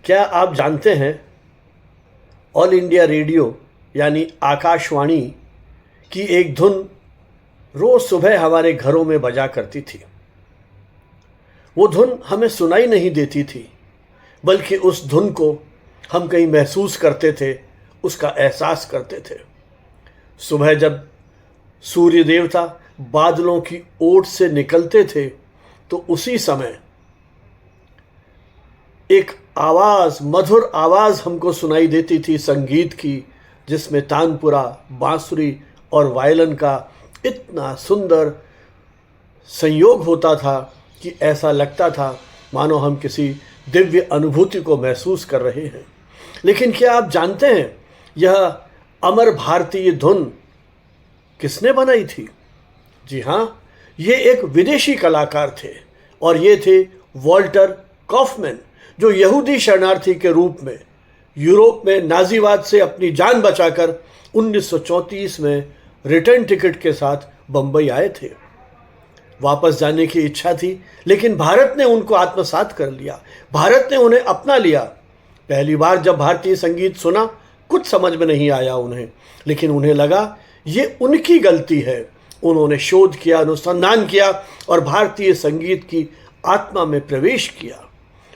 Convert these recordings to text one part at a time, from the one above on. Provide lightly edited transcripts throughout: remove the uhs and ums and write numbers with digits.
क्या आप जानते हैं ऑल इंडिया रेडियो यानी आकाशवाणी की एक धुन रोज़ सुबह हमारे घरों में बजा करती थी। वो धुन हमें सुनाई नहीं देती थी, बल्कि उस धुन को हम कहीं महसूस करते थे, उसका एहसास करते थे। सुबह जब सूर्य देवता बादलों की ओट से निकलते थे तो उसी समय एक आवाज़, मधुर आवाज़ हमको सुनाई देती थी संगीत की, जिसमें तानपुरा, बांसुरी और वायलिन का इतना सुंदर संयोग होता था कि ऐसा लगता था मानो हम किसी दिव्य अनुभूति को महसूस कर रहे हैं। लेकिन क्या आप जानते हैं यह अमर भारतीय धुन किसने बनाई थी? जी हाँ, ये एक विदेशी कलाकार थे और ये थे वॉल्टर कॉफमैन, जो यहूदी शरणार्थी के रूप में यूरोप में नाजीवाद से अपनी जान बचाकर 1934 में रिटर्न टिकट के साथ बंबई आए थे। वापस जाने की इच्छा थी, लेकिन भारत ने उनको आत्मसात कर लिया। भारत ने उन्हें अपना लिया। पहली बार जब भारतीय संगीत सुना, कुछ समझ में नहीं आया उन्हें, लेकिन उन्हें लगा ये उनकी गलती है। उन्होंने शोध किया, अनुसंधान किया और भारतीय संगीत की आत्मा में प्रवेश किया।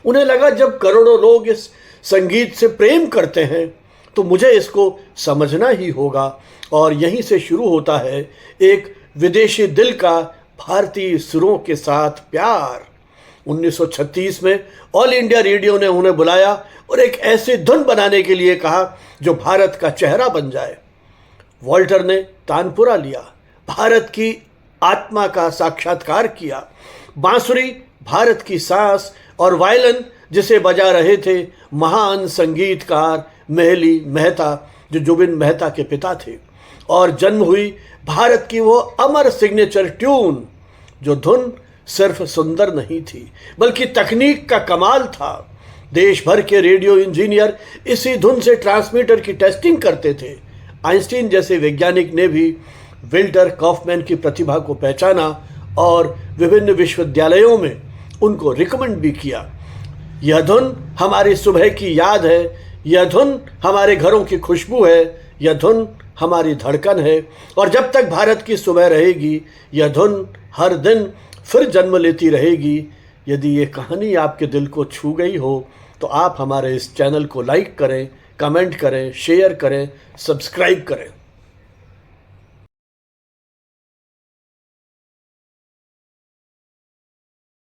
उन्हें लगा जब करोड़ों लोग इस संगीत से प्रेम करते हैं तो मुझे इसको समझना ही होगा। और यहीं से शुरू होता है एक विदेशी दिल का भारतीय सुरों के साथ प्यार। 1936 में ऑल इंडिया रेडियो ने उन्हें बुलाया और एक ऐसी धुन बनाने के लिए कहा जो भारत का चेहरा बन जाए। वॉल्टर ने तानपुरा लिया, भारत की आत्मा का साक्षात्कार किया। बांसुरी भारत की सांस और वायलिन जिसे बजा रहे थे महान संगीतकार मेहली मेहता, जो जुबिन मेहता के पिता थे। और जन्म हुई भारत की वो अमर सिग्नेचर ट्यून, जो धुन सिर्फ सुंदर नहीं थी बल्कि तकनीक का कमाल था। देश भर के रेडियो इंजीनियर इसी धुन से ट्रांसमीटर की टेस्टिंग करते थे। आइंस्टीन जैसे वैज्ञानिक ने भी वॉल्टर कॉफमैन की प्रतिभा को पहचाना और विभिन्न विश्वविद्यालयों में उनको रिकमेंड भी किया। यह धुन हमारी सुबह की याद है, यह धुन हमारे घरों की खुशबू है, यह धुन हमारी धड़कन है। और जब तक भारत की सुबह रहेगी, यह धुन हर दिन फिर जन्म लेती रहेगी। यदि ये कहानी आपके दिल को छू गई हो तो आप हमारे इस चैनल को लाइक करें, कमेंट करें, शेयर करें, सब्सक्राइब करें।